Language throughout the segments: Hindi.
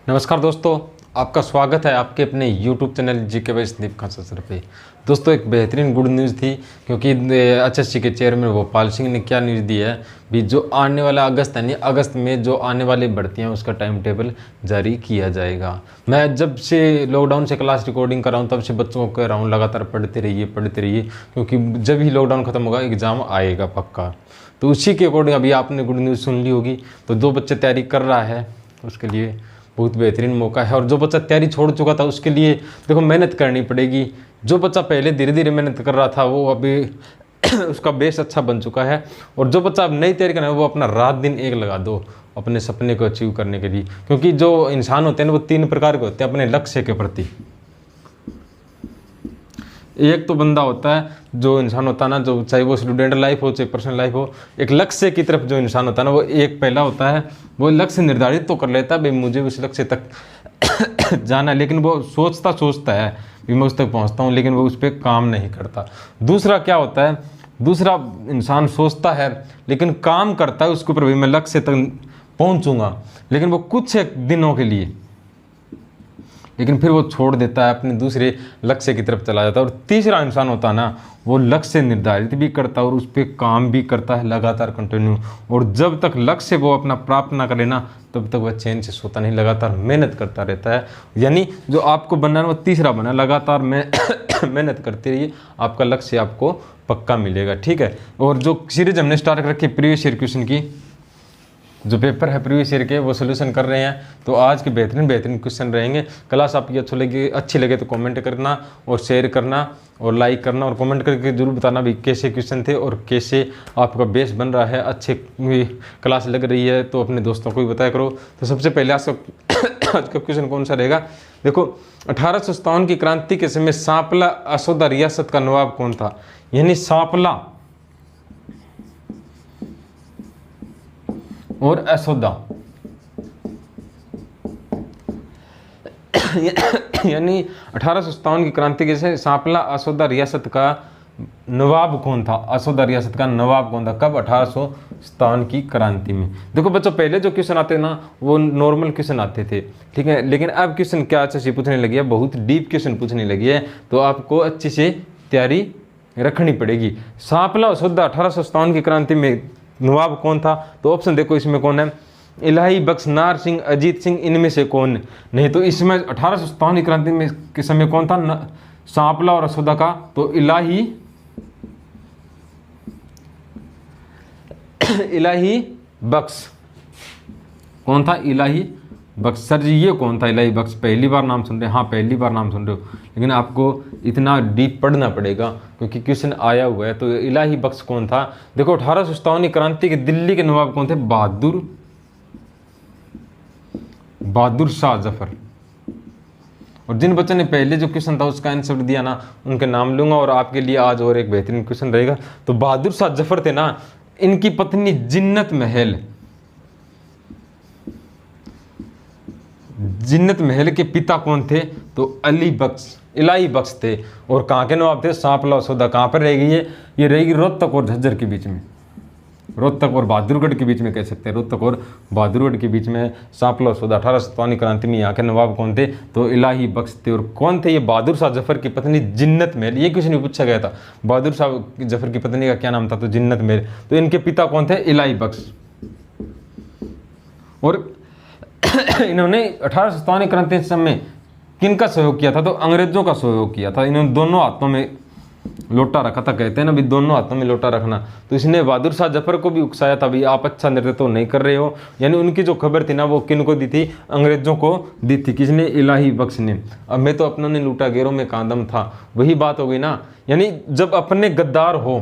नमस्कार दोस्तों, आपका स्वागत है आपके अपने YouTube channel GK by Sandeep Khan sir पे। दोस्तों, एक बेहतरीन गुड न्यूज़ थी क्योंकि एचएससी के चेयरमैन भोपाल सिंह ने क्या न्यूज़ दी है भी जो आने वाला अगस्त यानी अगस्त में जो आने वाली भर्तियां उसका टाइम टेबल जारी किया जाएगा। मैं जब से लॉकडाउन से क्लास रिकॉर्डिंग कर रहा हूँ तब से बच्चों को कह रहा हूँ लगातार पढ़ते रहिए क्योंकि जब ही लॉकडाउन खत्म होगा एग्ज़ाम आएगा पक्का। तो उसी के अकॉर्डिंग अभी आपने गुड न्यूज़ सुन ली होगी। तो जो बच्चे तैयारी कर रहा है उसके लिए बहुत बेहतरीन मौका है, और जो बच्चा तैयारी छोड़ चुका था उसके लिए देखो मेहनत करनी पड़ेगी। जो बच्चा पहले धीरे धीरे मेहनत कर रहा था वो अभी उसका बेस अच्छा बन चुका है, और जो बच्चा अब नई तैयारी करना है वो अपना रात दिन एक लगा दो अपने सपने को अचीव करने के लिए। क्योंकि जो इंसान होते हैं ना वो 3 प्रकार के होते हैं अपने लक्ष्य के प्रति। एक तो बंदा होता है जो इंसान होता है ना, जो चाहे वो स्टूडेंट लाइफ हो चाहे पर्सनल लाइफ हो, एक लक्ष्य की तरफ जो इंसान होता है ना वो एक पहला होता है, वो लक्ष्य निर्धारित तो कर लेता है भाई मुझे उस लक्ष्य तक जाना है, लेकिन वो सोचता है भी मैं उस तक पहुंचता हूं, लेकिन वो उस पर काम नहीं करता। दूसरा क्या होता है, दूसरा इंसान सोचता है लेकिन काम करता है उसके ऊपर भी मैं लक्ष्य तक पहुंचूंगा, लेकिन वो कुछ एक दिनों के लिए, लेकिन फिर वो छोड़ देता है अपने दूसरे लक्ष्य की तरफ चला जाता है। और तीसरा इंसान होता है ना वो लक्ष्य निर्धारित भी करता है और उस पर काम भी करता है लगातार कंटिन्यू, और जब तक लक्ष्य वो अपना प्राप्त ना करे ना तब तक वह चैन से सोता नहीं, लगातार मेहनत करता रहता है। यानी जो आपको बनना है वो तीसरा बना, लगातार मेहनत करते रहिए, आपका लक्ष्य आपको पक्का मिलेगा। ठीक है। और जो सीरीज हमने स्टार्ट कर रखी है प्रीवियस ईयर क्वेश्चन की, जो पेपर है प्रीवियस ईयर के वो सोल्यूशन कर रहे हैं, तो आज के बेहतरीन क्वेश्चन रहेंगे। क्लास आपकी अच्छी लगे तो कमेंट करना और शेयर करना और लाइक करना, और कमेंट करके जरूर बताना भी कैसे क्वेश्चन थे और कैसे आपका बेस बन रहा है। अच्छे क्लास लग रही है तो अपने दोस्तों को भी बताया करो। तो सबसे पहले आज का क्वेश्चन कौन सा रहेगा, देखो 1857 की क्रांति के समय सांपला असौदा रियासत का नवाब कौन था। यानी सांपला और असौदा यानी 1857 की क्रांति के से सांपला असौदा रियासत का नवाब कौन था। असौदा रियासत का नवाब कौन था, कब, 1857 की क्रांति में। देखो बच्चों, पहले जो क्वेश्चन आते ना वो नॉर्मल क्वेश्चन आते थे, ठीक है, लेकिन अब क्वेश्चन क्या अच्छे पूछने लगी है, बहुत डीप क्वेश्चन पूछने लगी है, तो आपको अच्छे से तैयारी रखनी पड़ेगी। सांपला असौदा 1857 की क्रांति में नवाब कौन था, तो ऑप्शन देखो इसमें कौन है, इलाही बख्श, नार सिंह, अजीत सिंह, इनमें से कौन नहीं। तो इसमें 1857 की क्रांति में के समय कौन था सांपला और असौदा का, तो इलाही बख्श कौन था, इलाही बख्श। सर जी ये कौन था इलाही बख्श, पहली बार नाम सुन रहे हैं। हाँ पहली बार नाम सुन रहे हो, लेकिन आपको इतना डीप पढ़ना पड़ेगा क्योंकि क्वेश्चन आया हुआ है। तो इलाही बख्श कौन था, देखो 1857 की क्रांति के दिल्ली के नवाब कौन थे, बहादुर शाह जफर। और जिन बच्चों ने पहले जो क्वेश्चन था उसका आंसर दिया ना उनके नाम लूंगा, और आपके लिए आज और एक बेहतरीन क्वेश्चन रहेगा। तो बहादुर शाह जफर थे ना, इनकी पत्नी जिन्नत महल के पिता कौन थे, तो इलाही बख्श थे। और कहाँ के नवाब थे, सांपला असौदा कहाँ पर रहेगी ये रहेगी रोहतक और झज्जर के बीच में, रोहतक और बहादुरगढ़ के बीच में कह सकते हैं, रोहतक और बहादुरगढ़ के बीच में सांपला असौदा। 1857 क्रांति में यहाँ के नवाब कौन थे, तो इलाही बख्श थे। और कौन थे ये, बहादुर शाह जफर की पत्नी जिन्नत महल। ये क्वेश्चन भी पूछा गया था, बहादुर शाह जफर की पत्नी का क्या नाम था, तो जिन्नत महल। तो इनके पिता कौन थे, इलाही बख्श। और इन्होंने 1857 क्रांति के समय किनका सहयोग किया था, तो अंग्रेजों का सहयोग किया था। इन्होंने दोनों हाथों में लोटा रखा था, कहते हैं ना भी दोनों हाथों में लोटा रखना। तो इसने बहादुर शाह जफर को भी उकसाया था भी आप अच्छा नेतृत्व नहीं कर रहे हो। यानी उनकी जो खबर थी ना वो किन को दी थी, अंग्रेजों को दी थी। किसने, इलाही बख्श ने। अब मैं तो अपनों ने लूटा गैरों में कांदम था, वही बात हो गई ना। यानी जब अपने गद्दार हो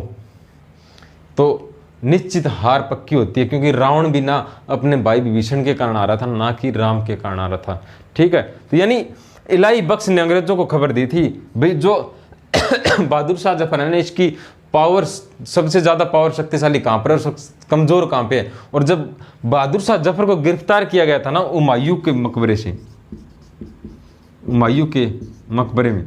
तो निश्चित हार पक्की होती है, क्योंकि रावण भी ना अपने भाई विभीषण के कारण आ रहा था, ना कि राम के कारण आ रहा था। ठीक है। तो यानी इलाही बख्श ने अंग्रेजों को खबर दी थी भाई जो बहादुर शाह जफर है ना इसकी पावर, सबसे ज्यादा पावर शक्तिशाली कहां पर है और कमजोर कहां पे है। और जब बहादुर शाह जफर को गिरफ्तार किया गया था ना हुमायूं के मकबरे में,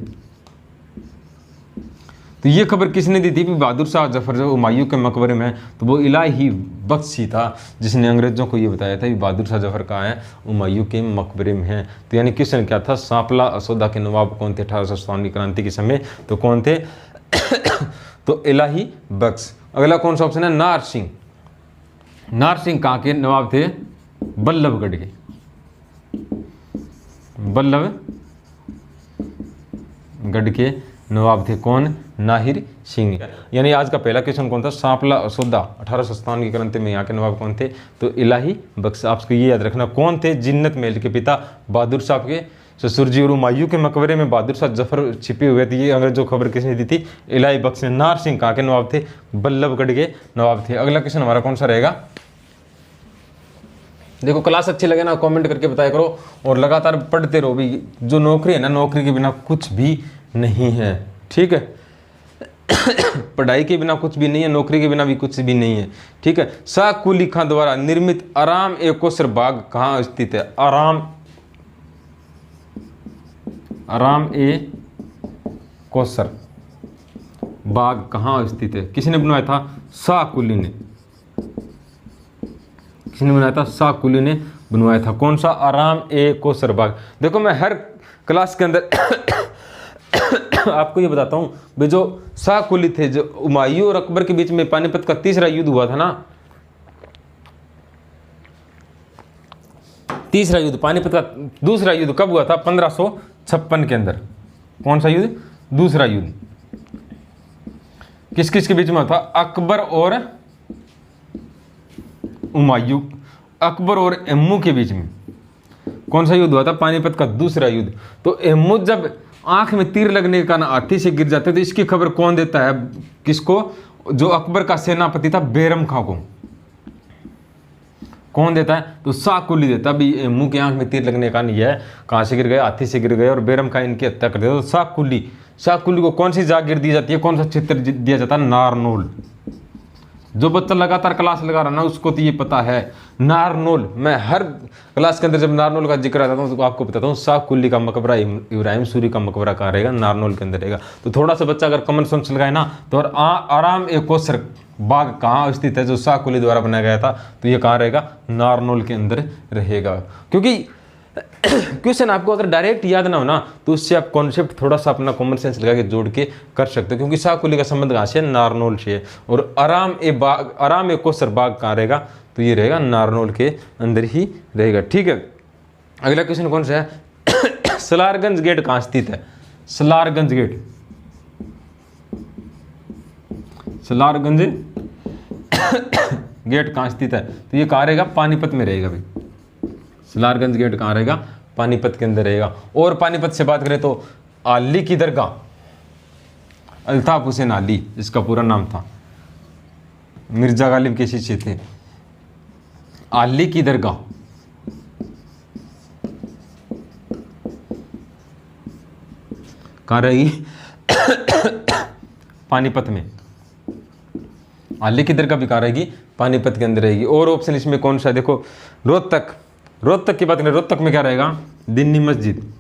तो ये खबर किसने दी थी कि बहादुर शाह जफर जो हुमायूं के मकबरे में है, तो वो इलाही बख्श ही था जिसने अंग्रेजों को ये बताया था कि बहादुर शाह जफर कहाँ है, हुमायूं के मकबरे में है। तो यानी किसने क्या था, सांपला असौदा के नवाब कौन थे 1857 की क्रांति के समय, तो कौन थे तो इलाही बख्श। अगला कौन सा ऑप्शन है, नार सिंह। नार सिंह कहाँ के नवाब थे, बल्लभगढ़ के, बल्लभगढ़ के नवाब थे कौन, नाहिर सिंह। यानी आज का पहला क्वेश्चन कौन था, सांपला असौदा 1857 की क्रांति में यहाँ के नवाब कौन थे, तो इलाही बख्श। आपको ये याद रखना कौन थे, जिन्नत महल के पिता बहादुर शाह के ससुर जी, और हुमायूं के मकबरे में बहादुर शाह जफर छिपे हुए थे। ये अगर जो खबर किसने दी थी, इलाही बख्श ने। नार सिंह कहाँ के नवाब थे, बल्लभगढ़ के नवाब थे। अगला क्वेश्चन हमारा कौन सा रहेगा, देखो क्लास अच्छी लगे ना कमेंट करके बताया करो और लगातार पढ़ते रहो भी। जो नौकरी है ना, नौकरी के बिना कुछ भी नहीं है, ठीक है। पढ़ाई के बिना कुछ भी नहीं है, नौकरी के बिना भी कुछ भी नहीं है, ठीक है। शाह कुली खां द्वारा निर्मित आराम ए कौसर बाग कहाँ स्थित है, आराम ए कौसर बाग कहाँ स्थित है, किसने बनवाया था, शाह कुली ने। किसने बनाया था, शाह कुली ने बनवाया था। कौन सा, आराम ए कौसर बाग। देखो मैं हर क्लास के अंदर आपको ये बताता हूँ भाई, जो शाह कुली थे, जो हुमायूं और अकबर के बीच में पानीपत का तीसरा युद्ध हुआ था ना, तीसरा युद्ध पानीपत का दूसरा युद्ध कब हुआ था, 1556 के अंदर। कौन सा युद्ध, दूसरा युद्ध किस किस के बीच में हुआ था, अकबर और हुमायूं, अकबर और एम्मू के बीच में। कौन सा युद्ध हुआ था, पानीपत का दूसरा युद्ध। तो एम्मू जब आंख में तीर लगने के कारण हाथी से गिर जाते, तो इसकी खबर कौन देता है, किसको, जो अकबर का सेनापति था बैरम खां को। कौन देता है, तो शाह कुली देता भी, एम्मू की आंख में तीर लगने के कारण यह कहां से गिर गए, हाथी से गिर गए और बैरम खां इनकी हत्या कर दिया। तो शाह कुली को कौन सी जागीर दी जाती है, कौन सा क्षेत्र दिया जाता है, नारनौल। जो बच्चा लगातार क्लास लगा रहा ना उसको तो ये पता है, नारनौल। मैं हर क्लास के अंदर जब नारनौल का जिक्र आता हूँ तो आपको बताता हूँ, शाह कुली का मकबरा, इब्राहिम सूरी का मकबरा कहाँ रहेगा, नारनौल के अंदर रहेगा। तो थोड़ा सा बच्चा अगर कॉमन सेंस लगाए ना, तो आराम ए कौसर बाग कहाँ स्थित है, जो शाह कुली द्वारा बनाया गया था, तो ये कहाँ रहेगा, नारनौल के अंदर रहेगा। क्योंकि क्वेश्चन आपको अगर डायरेक्ट याद ना हो ना, तो उससे आप कॉन्सेप्ट थोड़ा सा अपना कॉमन सेंस लगा के जोड़ के कर सकते हो। क्योंकि शाह कुली का संबंध कहाँ से है, नारनौल से है। और आराम ए कौसर बाग कहाँ रहेगा, तो ये रहेगा नारनौल के अंदर ही रहेगा, ठीक है। अगला क्वेश्चन कौन सा है, सलारगंज गेट कहाँ स्थित है, सलारगंज गेट, सलारगंज गेट कहाँ स्थित है, तो ये कहाँ रहेगा, पानीपत में रहेगा भाई। सलारगंज गेट कहाँ रहेगा, पानीपत के अंदर रहेगा। और पानीपत से बात करें तो अली की दरगाह, अल्ताफ हुसैन अली इसका पूरा नाम था, मिर्जा गालिब के शिष्य थे। अली की दरगाह कहाँ रहेगी, पानीपत में। अली की दरगाह भी कहाँ रहेगी, पानीपत के अंदर रहेगी। और ऑप्शन इसमें कौन सा, देखो रोहतक, रोहतक की बात करें, रोहतक में क्या रहेगा, दिन्नी मस्जिद,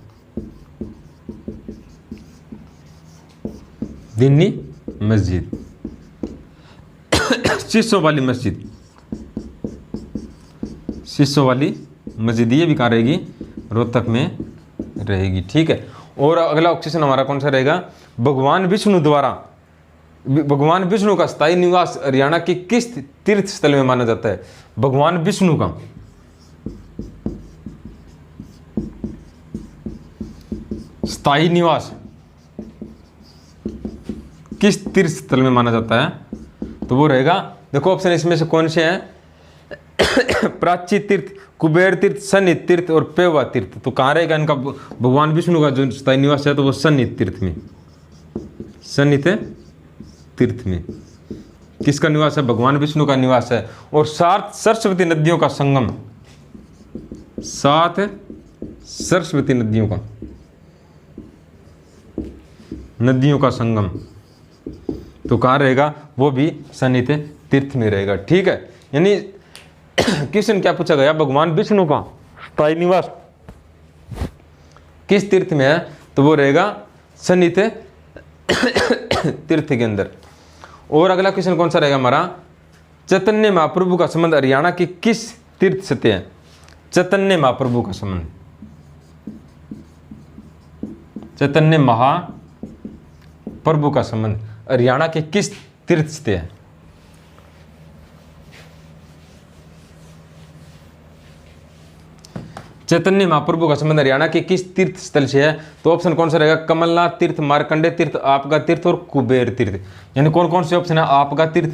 दिन्नी मस्जिद, शीशों वाली मस्जिद, शीशों वाली मस्जिद, ये भी कहाँ रहेगी, रोहतक में रहेगी, ठीक है। और अगला क्वेश्चन हमारा कौन सा रहेगा, भगवान विष्णु द्वारा, भगवान विष्णु का स्थायी निवास हरियाणा के किस तीर्थ स्थल में माना जाता है, भगवान विष्णु का स्थायी निवास किस तीर्थ स्थल में माना जाता है, तो वो रहेगा, देखो ऑप्शन इसमें से कौन से हैं, प्राची तीर्थ, कुबेर तीर्थ, सन्निध तीर्थ और पेवा तीर्थ। तो कहाँ रहेगा इनका, भगवान विष्णु का जो स्थायी निवास है, तो वो सन्निध तीर्थ में, सन्निध तीर्थ में किसका निवास है, भगवान विष्णु का निवास है। और 7 सरस्वती नदियों का संगम, 7 सरस्वती नदियों का संगम, तो कहाँ रहेगा, वो भी सन्निध तीर्थ में रहेगा, ठीक है। यानी क्वेश्चन क्या पूछा गया, भगवान विष्णु का स्थायी निवास किस तीर्थ में है, तो वो रहेगा सन्निध तीर्थ के अंदर। और अगला क्वेश्चन कौन सा रहेगा हमारा, चैतन्य महाप्रभु का संबंध हरियाणा के किस तीर्थ से है? चैतन्य महाप्रभु का संबंध, चैतन्य महाप्रभु का संबंध हरियाणा के किस तीर्थ से है? चैतन्य महाप्रभु का संबंध हरियाणा के किस तीर्थ स्थल से है? तो ऑप्शन कौन सा रहेगा, कमलनाथ तीर्थ, मार्कंडे तीर्थ, आपका तीर्थ और कुबेर तीर्थ। यानी कौन कौन से ऑप्शन है, आपका तीर्थ,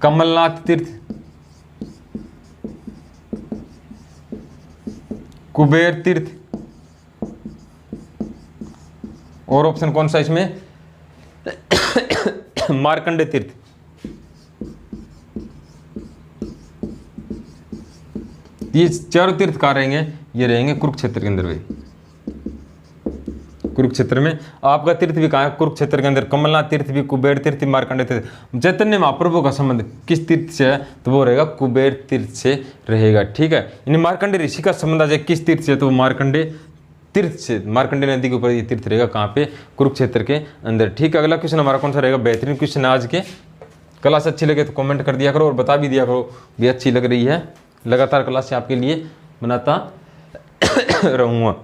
कमलनाथ तीर्थ, कुबेर तीर्थ, और ऑप्शन कौन सा इसमें मार्कंडे तीर्थ। ये चारों तीर्थ कहाँ रहेंगे, ये रहेंगे कुरुक्षेत्र के अंदर। भाई कुरुक्षेत्र में आपका तीर्थ भी कहाँ है, कुरुक्षेत्र के अंदर। कमलनाथ तीर्थ भी, कुबेर तीर्थ भी, मार्कंडे तीर्थ। चैतन्य महाप्रभु का संबंध किस तीर्थ से है? तो वो रहेगा कुबेर तीर्थ से रहेगा। ठीक है, यानी मार्कंडे ऋषि का संबंध आ जाए किस तीर्थ से, तो मार्कंडे तीर्थ से। मार्कंडे नदी के ऊपर ये तीर्थ रहेगा, कहाँ पे, कुरुक्षेत्र के अंदर। ठीक है, अगला क्वेश्चन हमारा कौन सा रहेगा, बेहतरीन क्वेश्चन आज के। क्लास अच्छी लगे तो कमेंट कर दिया करो और बता भी दिया करो भी अच्छी लग रही है। लगातार क्लास से आपके लिए बनाता रहूँगा।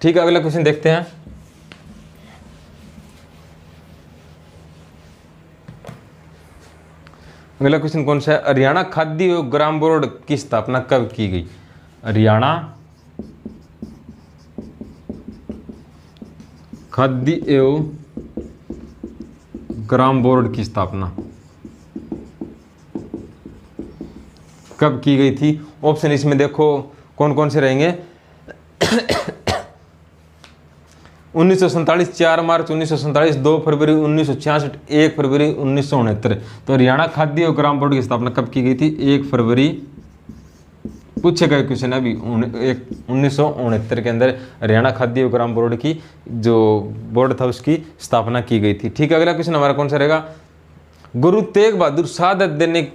ठीक है, अगला क्वेश्चन देखते हैं। अगला क्वेश्चन कौन सा है, हरियाणा खाद्य एवं ग्राम बोर्ड की स्थापना कब की गई? हरियाणा खाद्य एवं ग्राम बोर्ड की स्थापना कब की गई थी? ऑप्शन इसमें देखो कौन कौन से रहेंगे। 1947 4 मार्च 1947, 2 फरवरी 1966, 1 फरवरी 1969। तो हरियाणा खाद्य और ग्राम बोर्ड की स्थापना कब की गई थी? 1 फरवरी पूछे गए क्वेश्चन अभी 1969 के अंदर हरियाणा खाद्य और ग्राम बोर्ड की जो बोर्ड था उसकी स्थापना की गई थी। ठीक है, अगला क्वेश्चन हमारा कौन सा रहेगा, गुरु तेग बहादुर शहादत देने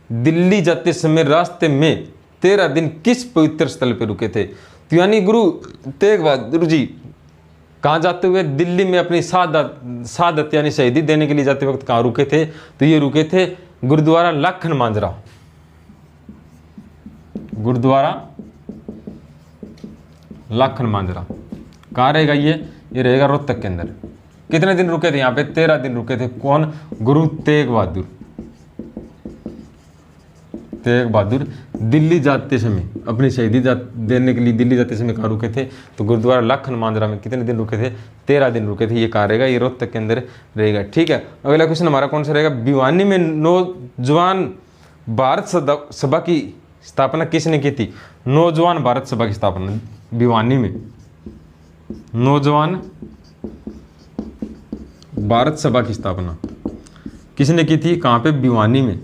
दिल्ली जाते समय रास्ते में 13 दिन किस पवित्र स्थल पर रुके थे? तो यानी गुरु तेग बहादुर जी कहाँ जाते हुए दिल्ली में अपनी शहादत यानी शहीदी देने के लिए जाते वक्त कहाँ रुके थे? तो ये रुके थे गुरुद्वारा लाखन मांजरा। गुरुद्वारा लाखन मांजरा कहाँ रहेगा? ये रहेगा रोहतक के अंदर। कितने दिन रुके थे यहाँ पे? 13 दिन रुके थे। कौन? गुरु तेग बहादुर। तेग बहादुर दिल्ली जाते समय अपनी शहीदी देने के लिए दिल्ली जाते समय कहाँ रुके थे? तो गुरुद्वारा लाखन मांजरा में कितने दिन रुके थे? 13 दिन रुके थे। ये कहाँ रहेगा? ये रोहतक के अंदर रहेगा। ठीक है, अगला क्वेश्चन हमारा कौन सा रहेगा, भिवानी में नौजवान भारत सभा की स्थापना किसने की थी? नौजवान भारत सभा की स्थापना भिवानी में नौजवान भारत सभा की स्थापना किसने की थी? कहाँ पे? भिवानी में।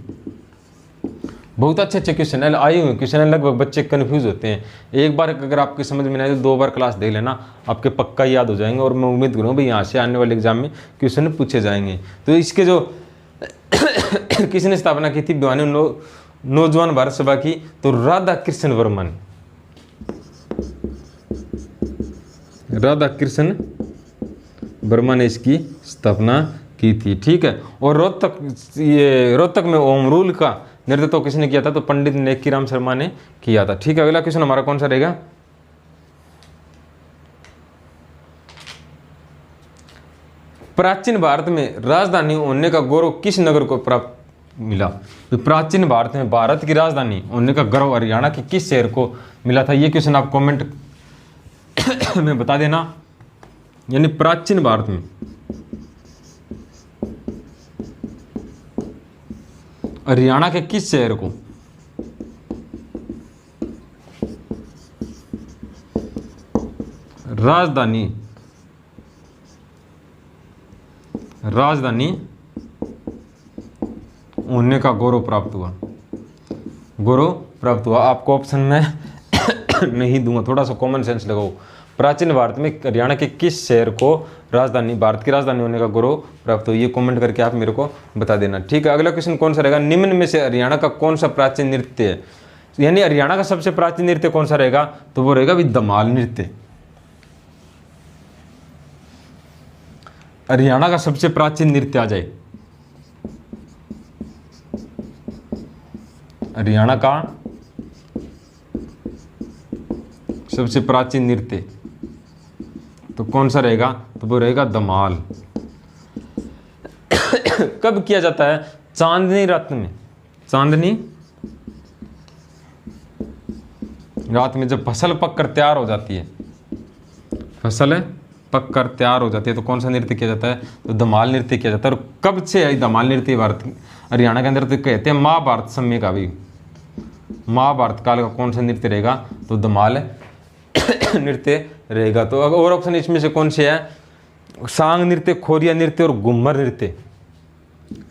बहुत अच्छे अच्छे क्वेश्चन आए हुए क्वेश्चन, लगभग बच्चे कंफ्यूज होते हैं। एक बार अगर आपके समझ में नहीं आए तो 2 बार क्लास देख लेना, आपके पक्का याद हो जाएंगे। और मैं उम्मीद करूँगा भाई यहाँ से आने वाले एग्जाम में क्वेश्चन पूछे जाएंगे। तो इसके जो किसने स्थापना की थी भिवानी नौजवान भारत सभा की? तो राधा कृष्ण वर्मा ने। राधा कृष्ण वर्मा ने इसकी स्थापना की थी। ठीक है, और रोहतक में ओम रूल का नेतृत्व किसने किया था? तो पंडित नेकीराम शर्मा ने किया था। ठीक है, अगला क्वेश्चन हमारा कौन सा रहेगा, प्राचीन भारत में राजधानी होने का गौरव किस नगर को प्राप्त मिला? तो प्राचीन भारत में भारत की राजधानी होने का गौरव हरियाणा के किस शहर को मिला था? ये क्वेश्चन आप कमेंट में बता देना। यानी प्राचीन भारत में हरियाणा के किस शहर को राजधानी होने का गौरव प्राप्त हुआ? आपको ऑप्शन में नहीं दूंगा, थोड़ा सा कॉमन सेंस लगाओ। प्राचीन भारत में हरियाणा के किस शहर को भारत की राजधानी होने का गौरव प्राप्त हो? ये कमेंट करके आप मेरे को बता देना। ठीक है, अगला क्वेश्चन कौन सा रहेगा, निम्न में से हरियाणा का कौन सा प्राचीन नृत्य है? यानी हरियाणा का सबसे प्राचीन नृत्य कौन सा रहेगा? तो वो रहेगा धमाल नृत्य। हरियाणा का सबसे प्राचीन नृत्य आ जाए, हरियाणा का सबसे प्राचीन नृत्य तो कौन सा रहेगा? तो वो रहेगा धमाल। कब किया जाता है? चांदनी रात में, चांदनी रात में जब फसल पक कर तैयार हो जाती है, फसल पक कर तैयार हो जाती है तो कौन सा नृत्य किया जाता है? तो धमाल नृत्य किया जाता है। और कब से है धमाल नृत्य भारत हरियाणा के अंदर? तो कहते हैं महाभारत समय का भी, महाभारत काल का कौन सा नृत्य रहेगा? तो धमाल नृत्य रहेगा। तो और ऑप्शन इसमें से कौन से है? सांग नृत्य, खोरिया नृत्य और घूमर नृत्य।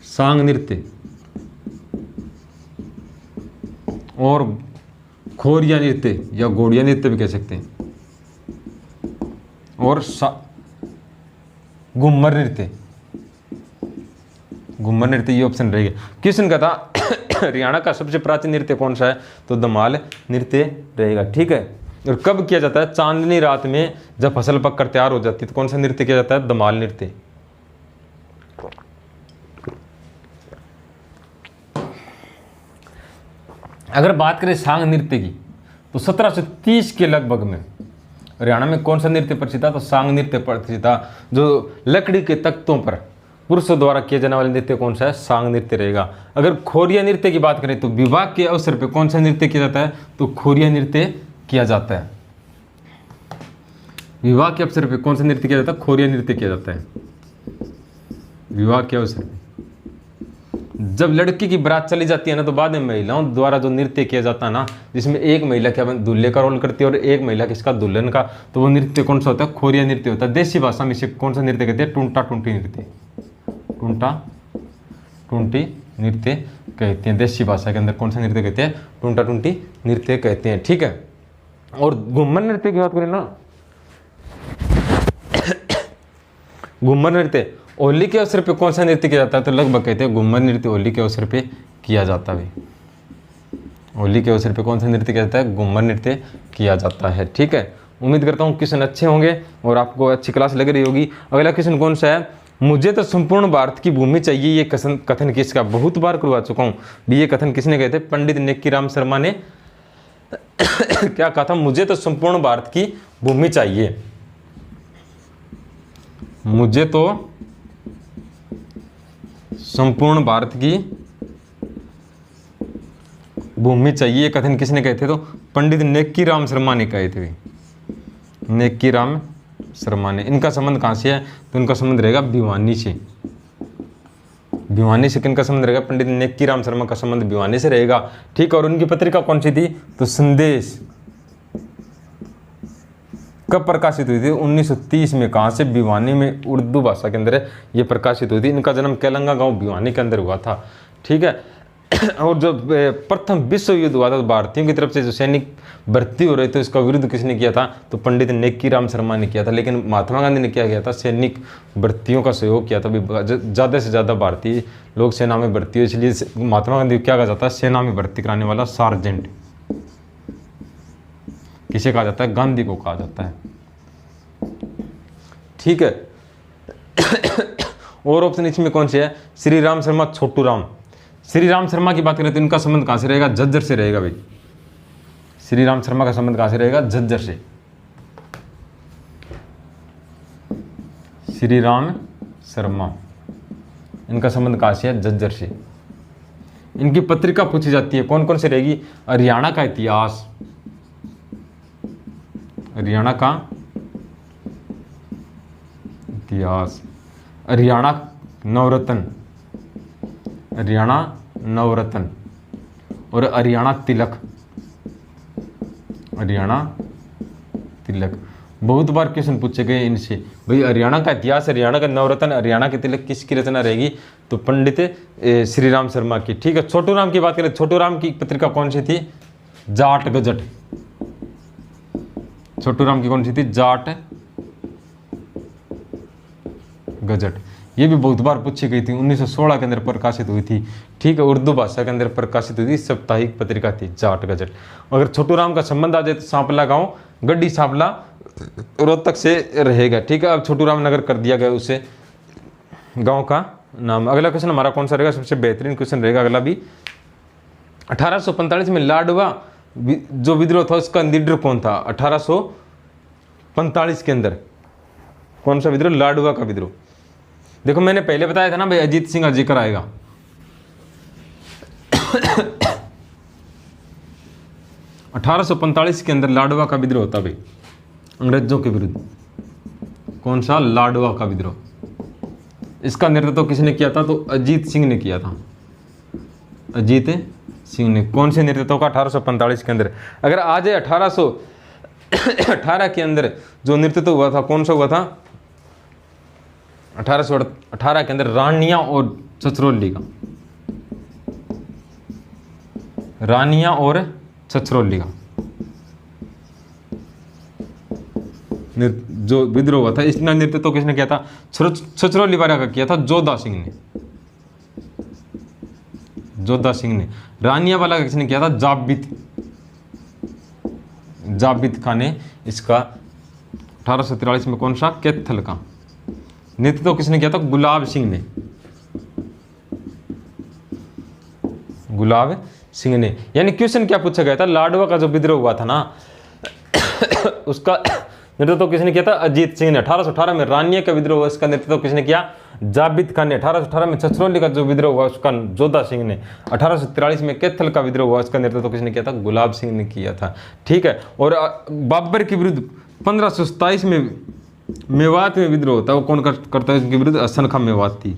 सांग नृत्य और खोरिया नृत्य या घोड़िया नृत्य भी कह सकते हैं, और घूमर नृत्य, घूमर नृत्य ये ऑप्शन रहेगा। क्वेश्चन का था हरियाणा का सबसे प्राचीन नृत्य कौन सा है? तो धमाल नृत्य रहेगा। ठीक है। और कब किया जाता है? चांदनी रात में जब फसल पक कर तैयार हो जाती है तो कौन सा नृत्य किया जाता है? धमाल नृत्य। अगर बात करें सांग नृत्य की तो 1730 के लगभग में हरियाणा में कौन सा नृत्य प्रसिद्ध था? तो सांग नृत्य प्रसिद्ध था। जो लकड़ी के तख्तों पर पुरुषों द्वारा किए जाने वाले नृत्य कौन सा है? सांग नृत्य रहेगा। अगर खोरिया नृत्य की बात करें तो विवाह के अवसर पर कौन सा नृत्य किया जाता है? तो खोरिया नृत्य किया जाता है। विवाह के अवसर पर कौन सा नृत्य किया जाता है? खोरिया नृत्य किया जाता है विवाह के अवसर पर। जब लड़की की बारात चली जाती है ना तो बाद में महिलाओं द्वारा जो नृत्य किया जाता है ना, जिसमें एक महिला क्या दूल्हे का रोल करती है और एक महिला किसका? दुल्हन का, तो वो नृत्य कौन सा होता है? खोरिया नृत्य होता है। देसी भाषा में इसे कौन सा नृत्य कहते हैं? टूंटा टूंटी नृत्य, टूंटा टूंटी नृत्य कहते हैं। देसी भाषा के अंदर कौन सा नृत्य कहते हैं? टूंटा टूंटी नृत्य कहते हैं। ठीक है। और घूमर नृत्य की बात करें ना, घूमर नृत्य होली के अवसर पे कौन सा नृत्य किया जाता है? तो लगभग कहते हैं घूमर नृत्य होली के अवसर पे किया जाता है। होली के अवसर पे कौन सा नृत्य किया जाता है? घूमर नृत्य किया जाता है। ठीक है। उम्मीद करता हूँ क्वेश्चन अच्छे होंगे और आपको अच्छी क्लास लग रही होगी। अगला क्वेश्चन कौन सा है? मुझे तो संपूर्ण भारत की भूमि चाहिए, ये कथन किसका? बहुत बार करवा चुका हूँ। ये कथन किसने कहते? पंडित नेक्कीराम शर्मा ने क्या कहा था? मुझे तो संपूर्ण भारत की भूमि चाहिए, मुझे तो संपूर्ण भारत की भूमि चाहिए, कथन किसने कहे थे? तो पंडित नेक्कीराम शर्मा ने कहे थे। नेक्कीराम शर्मा ने। इनका संबंध कहाँ से है? तो इनका संबंध रहेगा भिवानी से। भिवानी से किनका संबंध रहेगा? पंडित नेक्कीराम शर्मा का संबंध भिवानी से रहेगा। ठीक। और उनकी पत्रिका कौन सी थी? तो संदेश। कब प्रकाशित हुई थी? 1930 में। कहाँ से? भिवानी में, उर्दू भाषा के अंदर ये प्रकाशित हुई थी। इनका जन्म केलंगा गांव भिवानी के अंदर हुआ था। ठीक है। और जो प्रथम विश्व युद्ध हुआ था तो भारतीयों की तरफ से जो सैनिक भर्ती हो रहे थे उसका विरोध किसने किया था? तो पंडित नेक्कीराम शर्मा ने किया था। लेकिन महात्मा गांधी ने क्या किया था? सैनिक भर्तियों का सहयोग किया था। ज़्यादा से ज़्यादा भारतीय लोग सेना में भर्ती हो, इसलिए महात्मा गांधी क्या कहा जाता है? सेना में भर्ती कराने वाला सार्जेंट। किसे कहा जाता है? गांधी को कहा जाता है। ठीक है। और ऑप्शन इसमें कौन से है? श्री राम शर्मा, छोटू राम। श्री राम शर्मा की बात करें तो इनका संबंध कहां से रहेगा? झज्जर से रहेगा भाई। श्री राम शर्मा का संबंध कहां से रहेगा? झज्जर से। श्री राम शर्मा, इनका संबंध कहां से है? झज्जर से। इनकी पत्रिका पूछी जाती है, कौन कौन से रहेगी? हरियाणा का इतिहास, हरियाणा का इतिहास, हरियाणा नवरत्न, हरियाणा नवरत्न और हरियाणा तिलक, हरियाणा तिलक। बहुत बार क्वेश्चन पूछे गए इनसे भाई। हरियाणा का इतिहास, हरियाणा का नवरत्न, हरियाणा के तिलक किसकी रचना रहेगी? तो पंडित श्री राम शर्मा की। ठीक है। छोटू राम की बात करें, छोटू राम की पत्रिका कौन सी थी? जाट गजट। छोटू राम की कौन सी थी? जाट गजट। ये भी बहुत बार पूछी गई थी। 1916 के अंदर प्रकाशित हुई थी। ठीक है। उर्दू भाषा के अंदर प्रकाशित हुई थी, साप्ताहिक पत्रिका थी जाट गजट। अगर छोटू राम का संबंध आ जाए तो सांपला गांव, गड्डी सांपला, रोहतक से रहेगा। ठीक है। अब छोटू राम नगर कर दिया गया उसे गांव का नाम। अगला क्वेश्चन हमारा कौन सा रहेगा, सबसे बेहतरीन क्वेश्चन रहेगा अगला भी। 1845 में लाडवा जो विद्रोह था उसका लीडर कौन था? 1845 के अंदर कौन सा विद्रोह? लाडवा का विद्रोह। देखो मैंने पहले बताया था ना भाई, अजीत सिंह का जिक्र आएगा। 1845 के अंदर लाडवा का विद्रोह होता भाई, अंग्रेजों के विरुद्ध। कौन सा? लाडवा का विद्रोह। इसका नेतृत्व किसने किया था? तो अजीत सिंह ने किया था। अजीत सिंह ने। कौन से नेतृत्व का? 1845 के अंदर। अगर आज 1818 के अंदर जो नेतृत्व हुआ था, कौन सा हुआ था? 1818 के अंदर रानिया और छछरौली का। रानिया और छछरौली का जो विद्रोह हुआ था, इसका नेतृत्व किसने किया था? छछरौली वाला का किया था जोधा सिंह ने। जोधा सिंह ने। रानिया वाला का किसने किया था? जाबित खान ने इसका 1843 में। कौन सा? कैथल का नेतृत्व किसने किया था? गुलाब सिंह ने। गुलाब सिंह ने। यानी क्वेश्चन क्या पूछा गया था? लाडवा का जो विद्रोह हुआ था ना उसका नेतृत्व किसने किया था? अजीत सिंह ने। 1818 में रानिया का विद्रोह हुआ, इसका नेतृत्व किसने किया? जाबित खान ने। 1818 में छछरौली का जो विद्रोह हुआ उसका जोधा सिंह ने। 1843 में कैथल का विद्रोह हुआ, उसका नेतृत्व किसने किया था? गुलाब सिंह ने किया था। ठीक है। और बाबर के विरुद्ध 1527 में मेवात में विद्रोह होता है, वो कौन करता है उसके विरुद्ध? हसन खां मेवाती।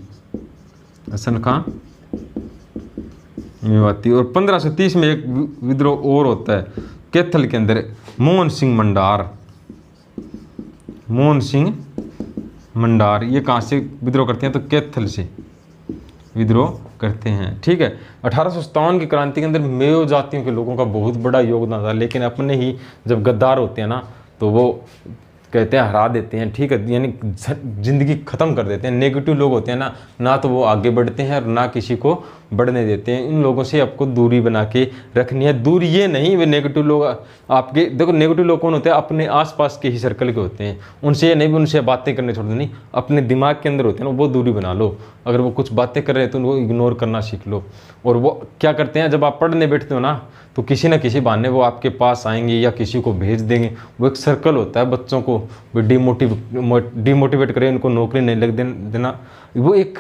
हसन खां मेवाती। और 1530 में एक विद्रोह और होता है कैथल के अंदर, मोहन सिंह मंडार। मोहन सिंह मंडार ये कहाँ से विद्रोह करते हैं? तो कैथल से विद्रोह करते हैं। ठीक है। 1857 की क्रांति के अंदर मेयो जातियों के लोगों का बहुत बड़ा योगदान था, लेकिन अपने ही जब गद्दार होते हैं ना तो वो कहते हैं हरा देते हैं। ठीक है। यानी जिंदगी खत्म कर देते हैं। नेगेटिव लोग होते हैं ना तो वो आगे बढ़ते हैं और ना किसी को बढ़ने देते हैं। इन लोगों से आपको दूरी बना के रखनी है। दूरी ये नहीं वे नेगेटिव लोग आपके, देखो नेगेटिव लोग कौन होते हैं? अपने आसपास के ही सर्कल के होते हैं। उनसे ये नहीं भी उनसे बातें करने छोड़ दो, नहीं, अपने दिमाग के अंदर होते हैं ना, वो दूरी बना लो। अगर वो कुछ बातें कर रहे हैं तो उनको इग्नोर करना सीख लो। और वो क्या करते हैं, जब आप पढ़ने बैठते हो ना तो किसी ना किसी बहाने वो आपके पास आएंगे या किसी को भेज देंगे। वो एक सर्कल होता है, बच्चों को डिमोटिवेट करें, उनको नौकरी नहीं लग देना। वो एक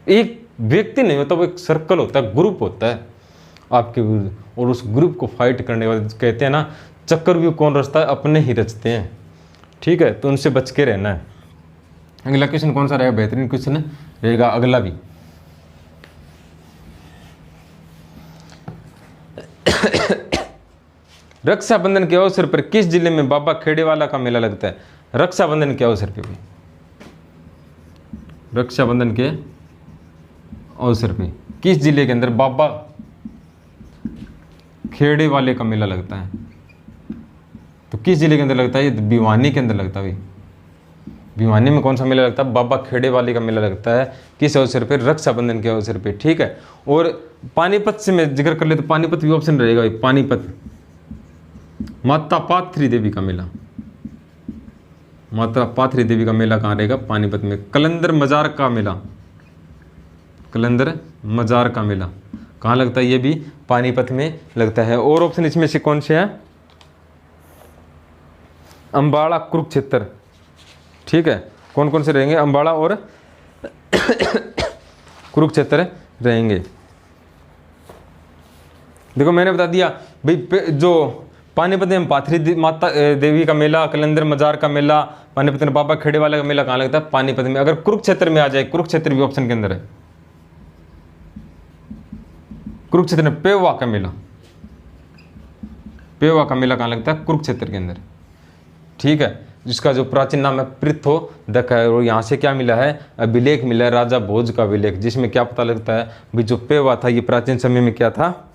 व्यक्ति नहीं होता, वो एक सर्कल होता है, ग्रुप होता है आपके विरुद्ध। और उस ग्रुप को फाइट करने के बाद कहते हैं ना, चक्रव्यूह कौन रचता है? अपने ही रचते हैं। ठीक है। तो उनसे बच के रहना है। अगला क्वेश्चन कौन सा रहेगा? बेहतरीन क्वेश्चन रहेगा अगला भी। रक्षाबंधन के अवसर पर किस जिले में बाबा खेड़ेवाला का मेला लगता है? रक्षाबंधन के अवसर पे भी, रक्षाबंधन के अवसर पे किस जिले के अंदर बाबा खेड़ेवाले का मेला लगता है? तो किस जिले के अंदर लगता है? ये भिवानी के अंदर लगता है। भिवानी में कौन सा मेला लगता है? बाबा खेड़ेवाले का मेला लगता है। किस अवसर पे? रक्षाबंधन के अवसर पे। ठीक है। और पानीपत से मैं जिक्र कर ले तो पानीपत भी ऑप्शन रहेगा। पानीपत माता पाथरी देवी का मेला। माता पाथरी देवी का मेला कहाँ रहेगा? पानीपत में। कलंदर मजार का मेला, कलंदर मजार का मेला कहाँ लगता है? ये भी पानीपत में लगता है। और ऑप्शन इसमें से कौन से हैं? अंबाड़ा, कुरुक्षेत्र। ठीक है। कौन कौन से रहेंगे? अंबाड़ा और कुरुक्षेत्र रहेंगे। देखो मैंने बता दिया भाई, जो पानीपत में पाथरी माता देवी का मेला, कलंदर मजार का मेला, पानीपत में बाबा खेड़ेवाला का मेला कहाँ लगता है? पानीपत में। अगर कुरुक्षेत्र में आ जाए, कुरुक्षेत्र भी ऑप्शन के अंदर है। कुरुक्षेत्र में पेवा का मेला, पेवा का मेला कहाँ लगता है? कुरुक्षेत्र के अंदर। ठीक है। जिसका जो प्राचीन नाम है पृथ्वोदक है। और यहाँ से क्या मिला है? अभिलेख मिला है, राजा भोज का अभिलेख, जिसमें क्या पता लगता है भी जो पेवा था ये प्राचीन समय में क्या था?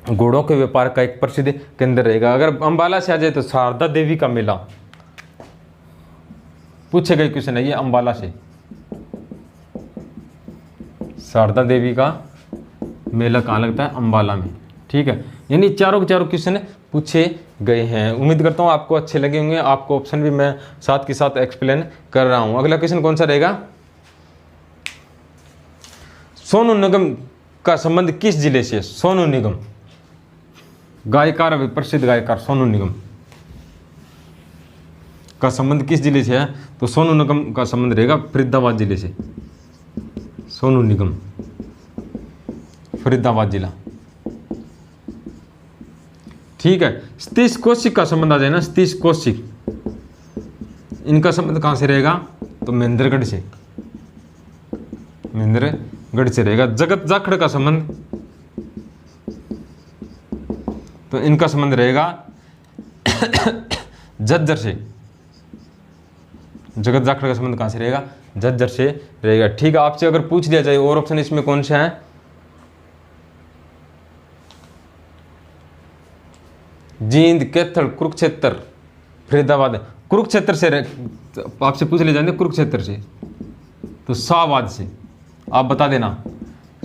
घोड़ों के व्यापार का एक प्रसिद्ध केंद्र रहेगा। अगर अंबाला से आ जाए तो शारदा देवी का मेला पूछे गए क्वेश्चन है ये अंबाला से। शारदा देवी का मेला कहाँ लगता है? अंबाला में। ठीक है। यानी चारों के चारों क्वेश्चन पूछे गए हैं। उम्मीद करता हूँ आपको अच्छे लगे होंगे। आपको ऑप्शन भी मैं साथ के साथ एक्सप्लेन कर रहा हूँ। अगला क्वेश्चन कौन सा रहेगा? सोनू निगम का संबंध किस जिले से है? सोनू निगम, गायकार, अभी प्रसिद्ध गायकार सोनू निगम का संबंध किस जिले से है? तो सोनू निगम का संबंध रहेगा फरीदाबाद जिले से। सोनू निगम, फरीदाबाद जिला। ठीक है, सतीश कौशिक का संबंध आ जाए ना, सतीश कौशिक, इनका संबंध कहां से रहेगा? तो महेंद्रगढ़ से, महेंद्रगढ़ से रहेगा। जगत जाखड़ का संबंध, तो इनका संबंध रहेगा झज्जर से। जगत जाखड़ का संबंध कहां से रहेगा? झज्जर से रहेगा। ठीक है, आपसे अगर पूछ दिया जाए और ऑप्शन इसमें कौन सा है? जींद, कैथल, कुरुक्षेत्र, फरीदाबाद। कुरुक्षेत्र से आपसे पूछ ले जाएंगे, कुरुक्षेत्र से, तो शाहबाद से। आप बता देना,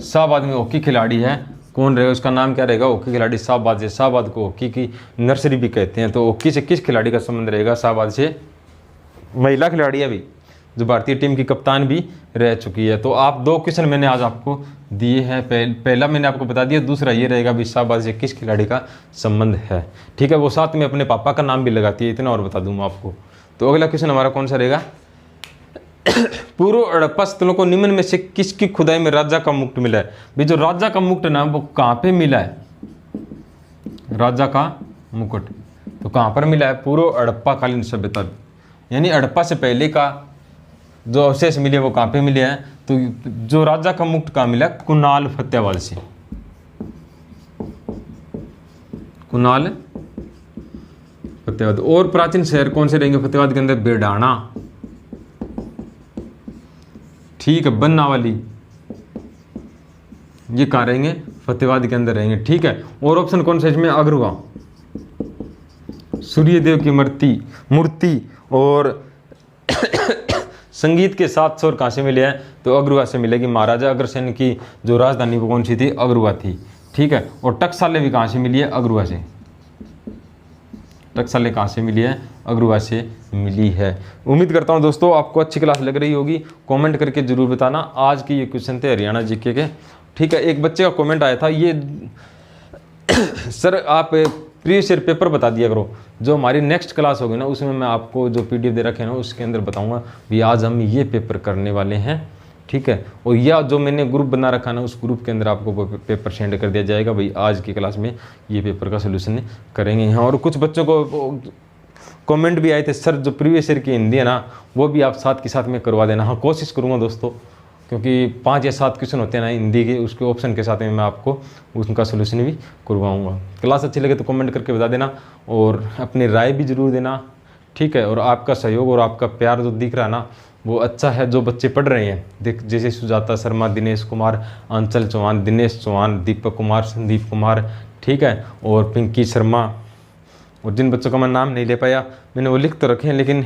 शाहबाद में हॉकी खिलाड़ी है, कौन रहेगा? उसका नाम क्या रहेगा? हॉकी खिलाड़ी शाहबाद से। शाहबाद को हॉकी की नर्सरी भी कहते हैं। तो हॉकी से किस खिलाड़ी का संबंध रहेगा? शाहबाद से। महिला खिलाड़ी है भी, जो भारतीय टीम की कप्तान भी रह चुकी है। तो आप 2 क्वेश्चन मैंने आज आपको दिए हैं। पहला मैंने आपको बता दिया, दूसरा ये रहेगा भी शाहबाद से किस खिलाड़ी का संबंध है। ठीक है, वो साथ में अपने पापा का नाम भी लगाती है, इतना और बता दूंगा आपको। तो अगला क्वेश्चन हमारा कौन सा रहेगा? पूर्व हड़प्पा स्थलों को निम्न में से किसकी खुदाई में राजा का मुकुट मिला है? भाई जो राजा का मुकुट ना, वो कहाँ पे मिला है? राजा का मुकुट तो कहाँ पर मिला है? पूर्व हड़प्पा कालीन सभ्यता, यानी हड़प्पा से पहले का जो अवशेष मिले वो कहाँ पे मिले हैं? तो जो राजा का मुकुट कहाँ मिला? कुणाल फतेहाबाद से। कुणाल फतेहाबाद। और प्राचीन शहर कौन से रहेंगे फतेहाबाद के अंदर? बेडाना। ठीक है, बन्नावाली, ये कहाँ रहेंगे? फतेहाबाद के अंदर रहेंगे। ठीक है, और ऑप्शन कौन सा इसमें? अग्रवा, सूर्यदेव की मूर्ति और संगीत के 7 स्वर कहाँ से मिले हैं? तो अग्रवा से मिलेगी। महाराजा अग्रसेन की जो राजधानी वो कौन सी थी? अग्रवा थी। ठीक है, और टकसालें भी कहाँ से मिली है? अग्रवा से। टकसालें कहाँ से मिली है? अग्रवा से मिली है। उम्मीद करता हूँ दोस्तों आपको अच्छी क्लास लग रही होगी। कमेंट करके जरूर बताना। आज की ये क्वेश्चन थे हरियाणा जीके के। ठीक है, एक बच्चे का कमेंट आया था, ये सर आप प्रीवियस ईयर पेपर बता दिया करो। जो हमारी नेक्स्ट क्लास होगी ना, उसमें मैं आपको जो PDF दे रखे हैं ना, उसके अंदर बताऊंगा भी आज हम ये पेपर करने वाले हैं। ठीक है, और यह जो मैंने ग्रुप बना रखा ना, उस ग्रुप के अंदर आपको वो पेपर सेंड कर दिया जाएगा। भाई आज की क्लास में ये पेपर का सोल्यूशन करेंगे यहाँ। और कुछ बच्चों को कमेंट भी आए थे, सर जो प्रीवियस ईयर की हिंदी है ना, वो भी आप साथ के साथ में करवा देना। हाँ, कोशिश करूँगा दोस्तों, क्योंकि 5 या 7 क्वेश्चन होते हैं ना हिंदी के, उसके ऑप्शन के साथ में मैं आपको उनका सोल्यूशन भी करवाऊँगा। क्लास अच्छी लगे तो कमेंट करके बता देना और अपनी राय भी ज़रूर देना। ठीक है, और आपका सहयोग और आपका प्यार जो दिख रहा है ना, वो अच्छा है। जो बच्चे पढ़ रहे हैं, देख जैसे सुजाता शर्मा, दिनेश कुमार, अंचल चौहान, दिनेश चौहान, दीपक कुमार, संदीप कुमार, ठीक है, और पिंकी शर्मा, और जिन बच्चों का मैं नाम नहीं ले पाया, मैंने वो लिख तो रखे हैं लेकिन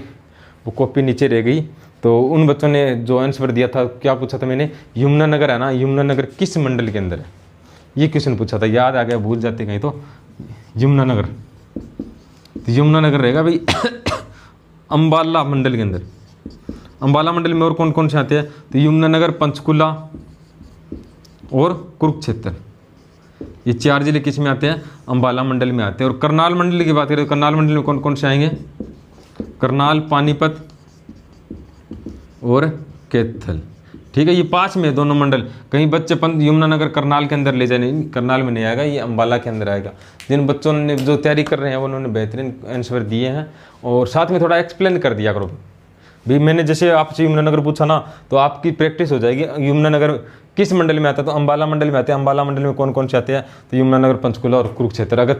वो कॉपी नीचे रह गई। तो उन बच्चों ने जो आंसर दिया था, क्या पूछा था मैंने? यमुनानगर है ना, यमुनानगर किस मंडल के अंदर है? ये क्वेश्चन पूछा था, याद आ गया, भूल जाते कहीं तो। यमुनानगर, तो यमुनानगर रहेगा भाई अंबाला मंडल के अंदर। अंबाला मंडल में और कौन कौन से आते हैं? तो यमुनानगर, पंचकुला और कुरुक्षेत्र, ये 4 जिले किस में आते हैं? अंबाला मंडल में आते हैं। और करनाल मंडल की बात करें तो करनाल मंडल में कौन कौन से आएंगे? करनाल, पानीपत और कैथल। ठीक है, ये 5 में दोनों मंडल। कहीं बच्चे यमुनानगर करनाल के अंदर ले जाए, करनाल में नहीं आएगा, ये अंबाला के अंदर आएगा। जिन बच्चों ने जो तैयारी कर रहे हैं उन्होंने बेहतरीन आंसर दिए हैं, और साथ में थोड़ा एक्सप्लेन कर दिया करो भी। मैंने जैसे आपसे यमुनानगर पूछा ना, तो आपकी प्रैक्टिस हो जाएगी। यमुनानगर किस मंडल में आता है? तो अंबाला मंडल में आते हैं। अंबाला मंडल में कौन कौन से आते हैं? तो यमुनानगर, पंचकुला और कुरुक्षेत्र। अगर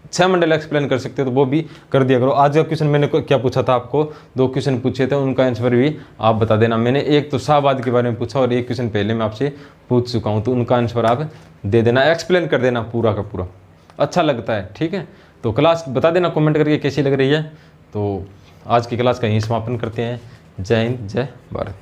6 मंडल एक्सप्लेन कर सकते हो तो वो भी कर दिया करो। आज का क्वेश्चन मैंने क्या पूछा था आपको? 2 क्वेश्चन पूछे थे, उनका आंसर भी आप बता देना। मैंने एक तो शाहबाद के बारे में पूछा और एक क्वेश्चन पहले मैं आपसे पूछ चुका हूँ, तो उनका आंसर आप दे देना, एक्सप्लेन कर देना पूरा का पूरा। अच्छा लगता है, ठीक है। तो क्लास बता देना कमेंट करके कैसी लग रही है। तो आज की क्लास का यहीं समापन करते हैं। जय हिंद, जय भारत।